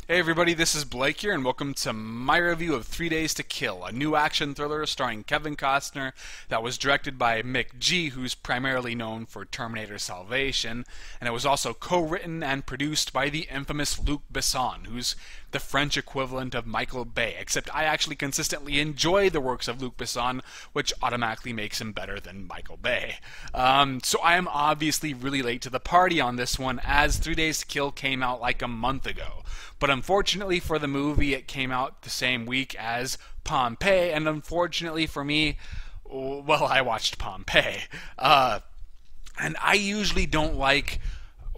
Hey everybody, this is Blake here, and welcome to my review of 3 Days to Kill, a new action thriller starring Kevin Costner that was directed by Mick G, who's primarily known for Terminator Salvation, and it was also co-written and produced by the infamous Luc Besson, who's the French equivalent of Michael Bay, except I actually consistently enjoy the works of Luc Besson, which automatically makes him better than Michael Bay. So I am obviously really late to the party on this one, as 3 Days to Kill came out like a month ago. But unfortunately for the movie, it came out the same week as Pompeii, and unfortunately for me, well, I watched Pompeii. And I usually don't like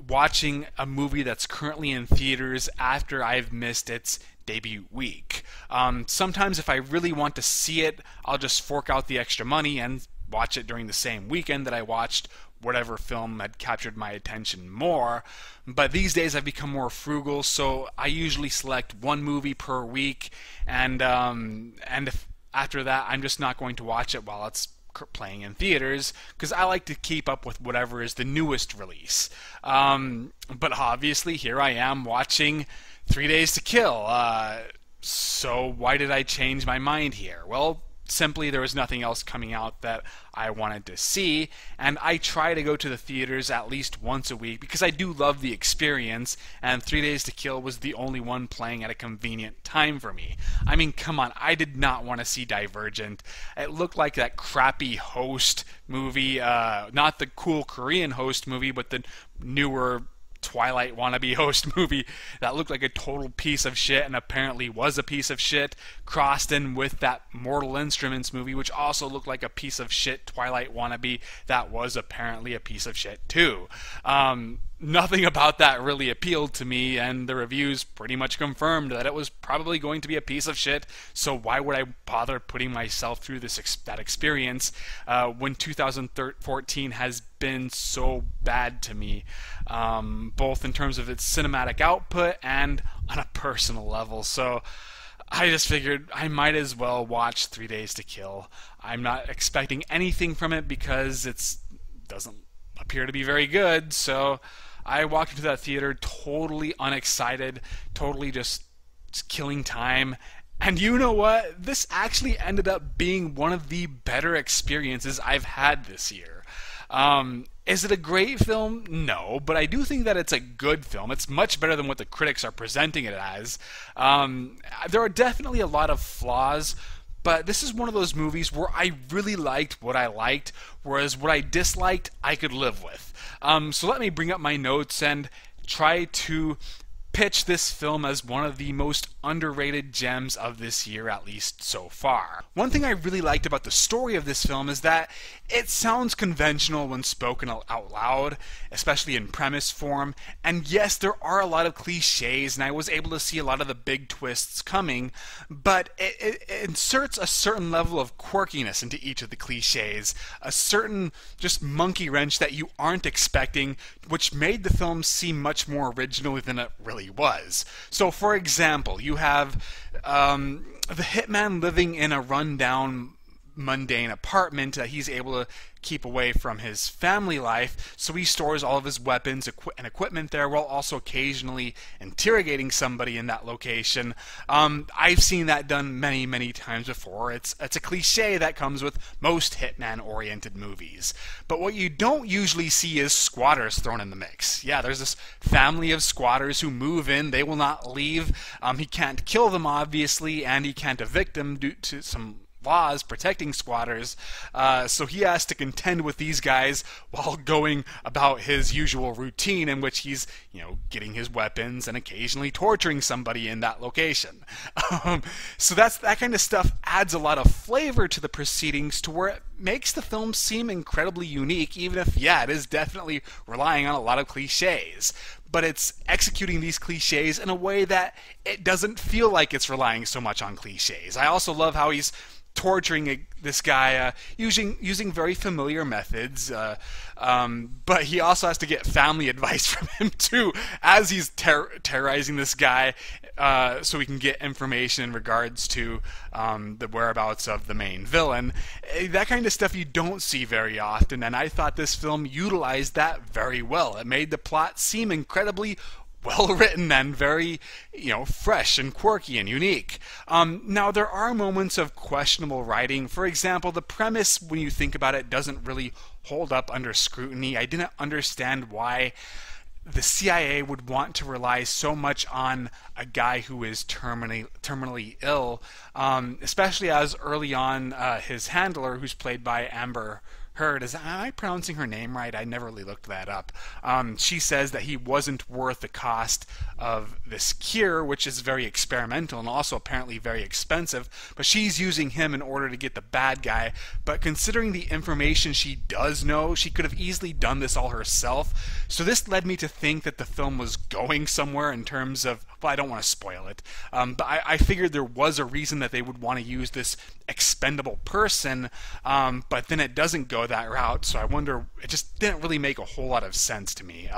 watching a movie that's currently in theaters after I've missed its debut week. Sometimes if I really want to see it, I'll just fork out the extra money and watch it during the same weekend that I watched whatever film had captured my attention more. But these days I've become more frugal, so I usually select one movie per week, and if after that I'm just not going to watch it while it's playing in theaters, because I like to keep up with whatever is the newest release. But obviously here I am watching 3 Days to Kill. So why did I change my mind here? Well, simply there was nothing else coming out that I wanted to see, and I try to go to the theaters at least once a week because I do love the experience, and 3 Days to Kill was the only one playing at a convenient time for me. I mean, come on, I did not want to see Divergent. It looked like that crappy Host movie, not the cool Korean Host movie, but the newer Twilight wannabe Host movie that looked like a total piece of shit and apparently was a piece of shit, crossed in with that Mortal Instruments movie, which also looked like a piece of shit Twilight wannabe that was apparently a piece of shit too. Nothing about that really appealed to me, and the reviews pretty much confirmed that it was probably going to be a piece of shit, so why would I bother putting myself through that experience when 2014 has been so bad to me, both in terms of its cinematic output and on a personal level. So I just figured I might as well watch 3 Days to Kill. I'm not expecting anything from it because it doesn't appear to be very good, so I walked into that theater totally unexcited, totally just killing time. And you know what? This actually ended up being one of the better experiences I've had this year. Is it a great film? No, but I do think that it's a good film. It's much better than what the critics are presenting it as. There are definitely a lot of flaws, but this is one of those movies where I really liked what I liked, whereas what I disliked, I could live with. So let me bring up my notes and try to pitch this film as one of the most underrated gems of this year, at least so far. One thing I really liked about the story of this film is that it sounds conventional when spoken out loud, especially in premise form, and yes, there are a lot of cliches, and I was able to see a lot of the big twists coming, but it inserts a certain level of quirkiness into each of the cliches, a certain just monkey wrench that you aren't expecting, which made the film seem much more original than it really was. So, for example, you have the hitman living in a rundown, mundane apartment that he's able to keep away from his family life, so he stores all of his weapons and equipment there while also occasionally interrogating somebody in that location. I've seen that done many, many times before. It's a cliche that comes with most hitman-oriented movies. But what you don't usually see is squatters thrown in the mix. Yeah, there's this family of squatters who move in. They will not leave. He can't kill them, obviously, and he can't evict them due to some laws protecting squatters, so he has to contend with these guys while going about his usual routine in which he's, getting his weapons and occasionally torturing somebody in that location. So that kind of stuff adds a lot of flavor to the proceedings to where it makes the film seem incredibly unique, even if, it is definitely relying on a lot of cliches. But it's executing these cliches in a way that it doesn't feel like it's relying so much on cliches. I also love how he's torturing this guy using very familiar methods, but he also has to get family advice from him too as he's terrorizing this guy, so we can get information in regards to the whereabouts of the main villain. That kind of stuff you don't see very often, and I thought this film utilized that very well. It made the plot seem incredibly well written and very, fresh and quirky and unique. Now, there are moments of questionable writing. For example, the premise, when you think about it, doesn't really hold up under scrutiny. I didn't understand why the CIA would want to rely so much on a guy who is terminally ill, especially as early on his handler, who's played by Amber Heard, am I pronouncing her name right? I never really looked that up. She says that he wasn't worth the cost of this cure, which is very experimental and also apparently very expensive, but she's using him in order to get the bad guy. But considering the information she does know, she could have easily done this all herself. So this led me to think that the film was going somewhere in terms of, well, I don't want to spoil it, but I figured there was a reason that they would want to use this expendable person, but then it doesn't go that route, so I wonder, it just didn't really make a whole lot of sense to me.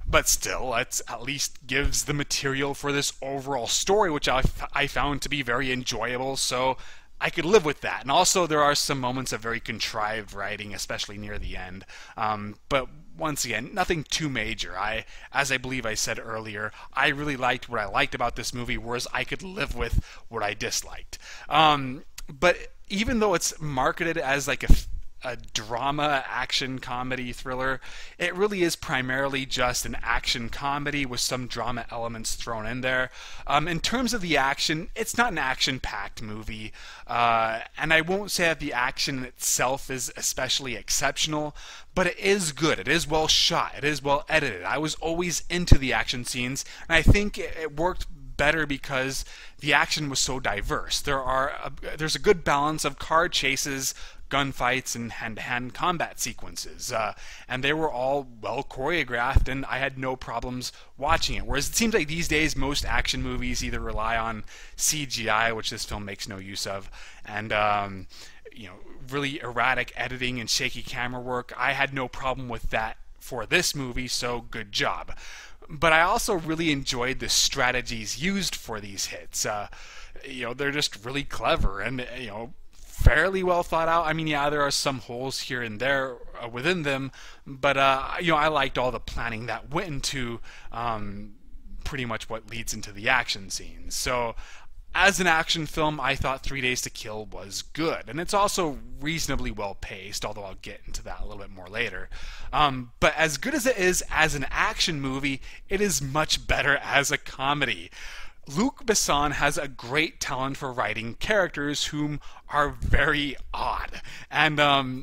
But still, it at least gives the material for this overall story, which I found to be very enjoyable, so I could live with that. And also, there are some moments of very contrived writing, especially near the end. But once again, nothing too major. As I believe I said earlier, I really liked what I liked about this movie, whereas I could live with what I disliked. But even though it's marketed as like a drama, action, comedy, thriller, it really is primarily just an action comedy with some drama elements thrown in there. In terms of the action, it's not an action-packed movie, and I won't say that the action itself is especially exceptional, but it is good. It is well shot. It is well edited. I was always into the action scenes, and I think it worked better because the action was so diverse. There's a good balance of car chases, gunfights, and hand-to-hand combat sequences, and they were all well choreographed, and I had no problems watching it. Whereas it seems like these days most action movies either rely on CGI, which this film makes no use of, and really erratic editing and shaky camera work. I had no problem with that for this movie, so good job. But I also really enjoyed the strategies used for these hits. They're just really clever and, fairly well thought out. I mean, yeah, there are some holes here and there within them, but, I liked all the planning that went into pretty much what leads into the action scenes. So, as an action film, I thought 3 Days to Kill was good, and it's also reasonably well paced, although I'll get into that a little bit more later. But as good as it is as an action movie, it is much better as a comedy. Luc Besson has a great talent for writing characters whom are very odd, and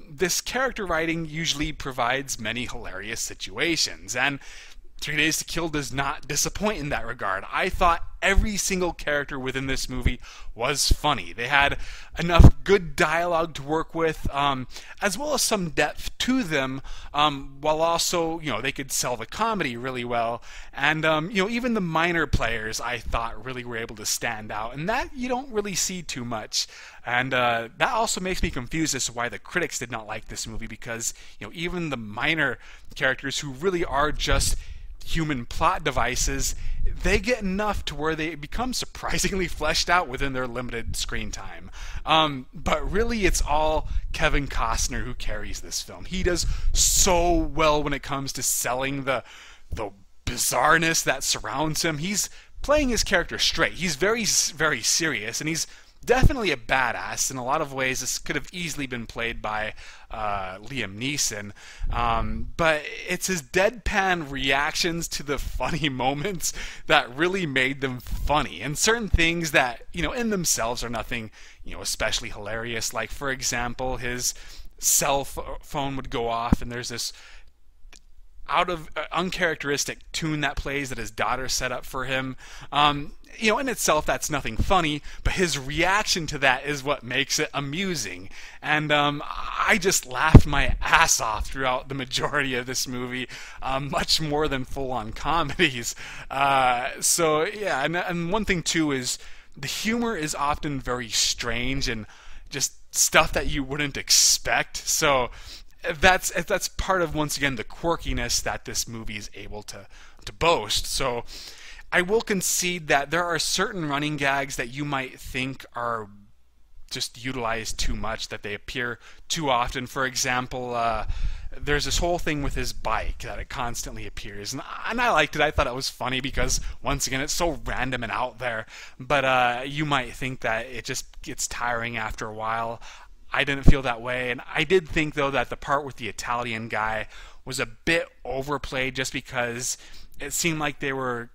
this character writing usually provides many hilarious situations, and 3 Days to Kill does not disappoint in that regard. I thought every single character within this movie was funny. They had enough good dialogue to work with, as well as some depth to them, while also, they could sell the comedy really well. And, even the minor players I thought really were able to stand out. And that you don't really see too much. And that also makes me confused as to why the critics did not like this movie, because, even the minor characters who really are just human plot devices, they get enough to where they become surprisingly fleshed out within their limited screen time. But really, it's all Kevin Costner who carries this film. He does so well when it comes to selling the bizarreness that surrounds him. He's playing his character straight. He's very, very serious, and he's definitely a badass. In a lot of ways, this could have easily been played by Liam Neeson, but it's his deadpan reactions to the funny moments that really made them funny, and certain things that, in themselves are nothing, especially hilarious. Like, for example, his cell phone would go off, and there's this out of uncharacteristic tune that plays that his daughter set up for him. In itself, that's nothing funny, but his reaction to that is what makes it amusing. And I just laughed my ass off throughout the majority of this movie, much more than full-on comedies. So, yeah, and one thing, too, is the humor is often very strange and just stuff that you wouldn't expect. So that's part of, once again, the quirkiness that this movie is able to boast. So I will concede that there are certain running gags that you might think are just utilized too much, that they appear too often. For example, there's this whole thing with his bike that it constantly appears, and I liked it. I thought it was funny because once again it's so random and out there, but you might think that it just gets tiring after a while. I didn't feel that way, and I did think though that the part with the Italian guy was a bit overplayed just because it seemed like they were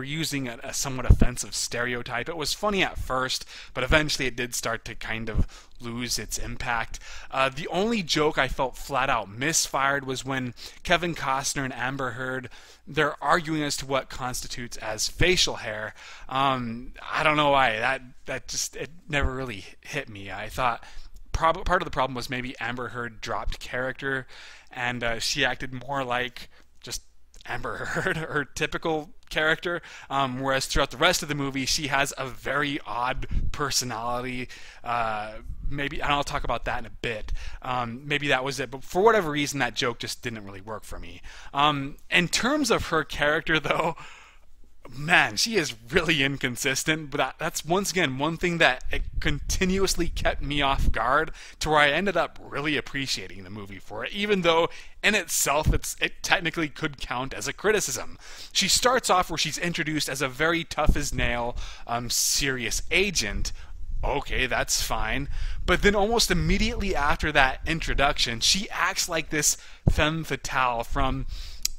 using a somewhat offensive stereotype. It was funny at first, but eventually it did start to kind of lose its impact. The only joke I felt flat out misfired was when Kevin Costner and Amber Heard, they're arguing as to what constitutes as facial hair. I don't know why. That just, it never really hit me. I thought part of the problem was maybe Amber Heard dropped character, and she acted more like just Amber Heard, her typical character, whereas throughout the rest of the movie she has a very odd personality. Maybe, and I'll talk about that in a bit. Maybe that was it, but for whatever reason that joke just didn't really work for me. In terms of her character though, man, she is really inconsistent, but that's once again one thing that it continuously kept me off guard to where I ended up really appreciating the movie for it, even though in itself it technically could count as a criticism. She starts off where she's introduced as a very tough as nail, serious agent. Okay, that's fine. But then almost immediately after that introduction, she acts like this femme fatale from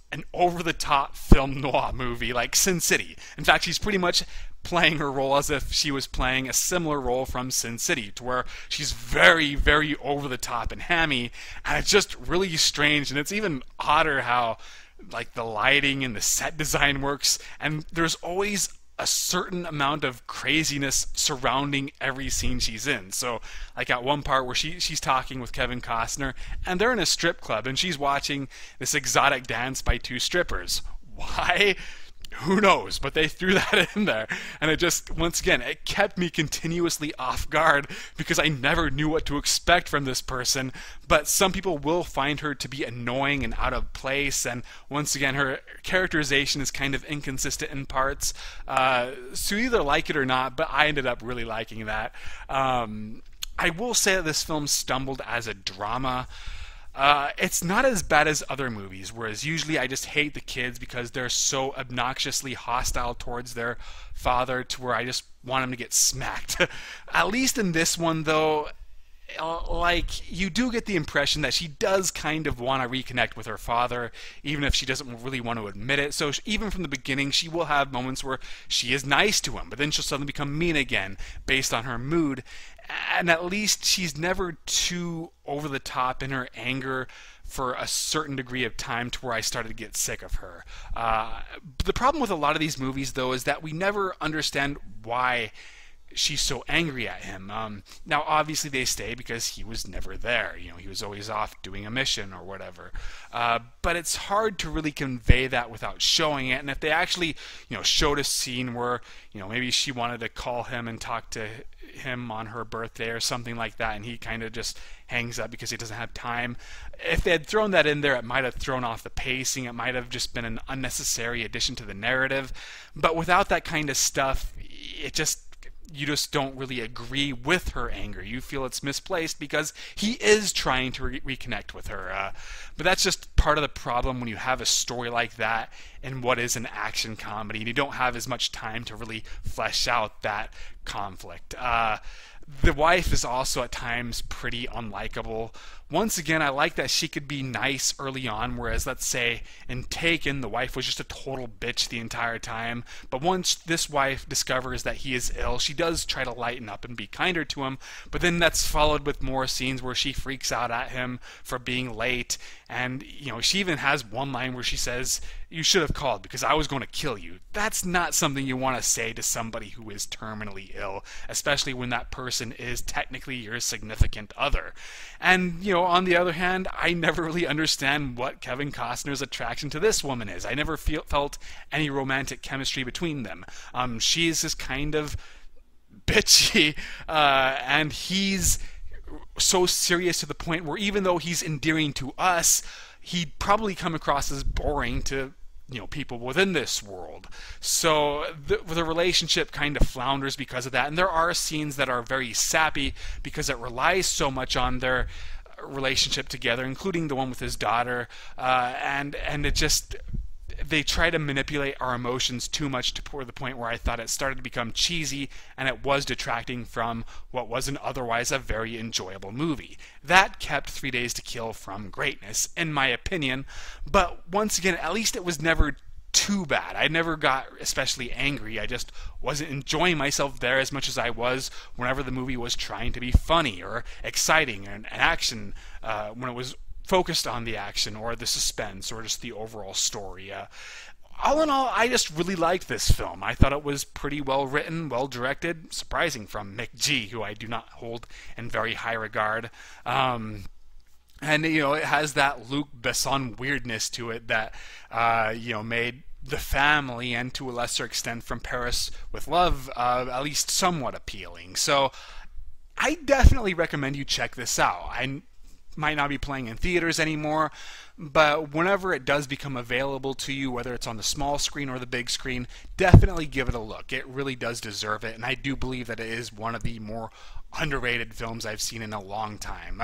an over-the-top film noir movie like Sin City. In fact, she's pretty much playing her role as if she was playing a similar role from Sin City, to where she's very, very over-the-top and hammy, and it's just really strange, and it's even odder how like the lighting and the set design works, and there's always a certain amount of craziness surrounding every scene she's in. So, like at one part where she's talking with Kevin Costner, and they're in a strip club, and she's watching this exotic dance by two strippers. Why? Who knows? But they threw that in there, and it just, once again, it kept me continuously off guard because I never knew what to expect from this person. But some people will find her to be annoying and out of place, and once again, her characterization is kind of inconsistent in parts. So you either like it or not, but I ended up really liking that. I will say that this film stumbled as a drama. It's not as bad as other movies, whereas usually I just hate the kids because they're so obnoxiously hostile towards their father to where I just want them to get smacked. At least in this one, though, like, you do get the impression that she does kind of want to reconnect with her father, even if she doesn't really want to admit it. So even from the beginning, she will have moments where she is nice to him, but then she'll suddenly become mean again based on her mood. And at least she's never too over the top in her anger for a certain degree of time to where I started to get sick of her. The problem with a lot of these movies, though, is that we never understand why she's so angry at him. Now, obviously, they stay because he was never there. You know, he was always off doing a mission or whatever. But it's hard to really convey that without showing it. And if they actually, showed a scene where, maybe she wanted to call him and talk to him on her birthday or something like that, and he kind of just hangs up because he doesn't have time. If they had thrown that in there, it might have thrown off the pacing. It might have just been an unnecessary addition to the narrative. But without that kind of stuff, you just don't really agree with her anger. You feel it's misplaced because he is trying to reconnect with her. But that's just part of the problem when you have a story like that in what is an action comedy, and you don't have as much time to really flesh out that conflict. The wife is also at times pretty unlikable. Once again, I like that she could be nice early on, whereas, let's say, in Taken, the wife was just a total bitch the entire time. But once this wife discovers that he is ill, she does try to lighten up and be kinder to him, but then that's followed with more scenes where she freaks out at him for being late, and, she even has one line where she says, "You should have called because I was going to kill you." That's not something you want to say to somebody who is terminally ill, especially when that person is technically your significant other. And, on the other hand, I never really understand what Kevin Costner's attraction to this woman is. I never felt any romantic chemistry between them. She's just kind of bitchy, and he's so serious to the point where even though he's endearing to us, he'd probably come across as boring to people within this world. So the relationship kind of flounders because of that, and there are scenes that are very sappy because it relies so much on their relationship together, including the one with his daughter, and it just, they try to manipulate our emotions too much to the point where I thought it started to become cheesy, and it was detracting from what was an otherwise a very enjoyable movie. That kept 3 Days to Kill from greatness, in my opinion, but once again, at least it was never too bad. I never got especially angry. I just wasn't enjoying myself there as much as I was whenever the movie was trying to be funny or exciting and action, when it was focused on the action or the suspense or just the overall story. All in all, I just really liked this film. I thought it was pretty well written, well directed, surprising from Mick G, who I do not hold in very high regard. And it has that Luc Besson weirdness to it that made The Family, and to a lesser extent From Paris with Love, at least somewhat appealing. So I definitely recommend you check this out. I might not be playing in theaters anymore, but whenever it does become available to you, whether it's on the small screen or the big screen, definitely give it a look. It really does deserve it, and I do believe that it is one of the more underrated films I've seen in a long time.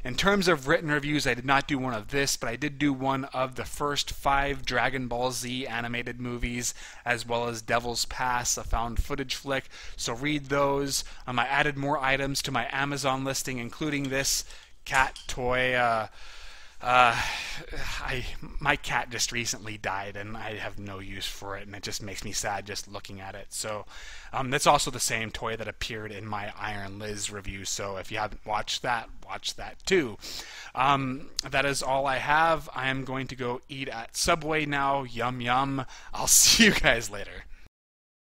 In terms of written reviews, I did not do one of this, but I did do one of the first 5 Dragon Ball Z animated movies, as well as Devil's Pass, a found footage flick, so read those. I added more items to my Amazon listing, including this cat toy. My cat just recently died, and I have no use for it, and it just makes me sad just looking at it. So that's also the same toy that appeared in my Iron Liz review, so if you haven't watched that, watch that too. That is all I have. I am going to go eat at Subway now. Yum yum. I'll see you guys later.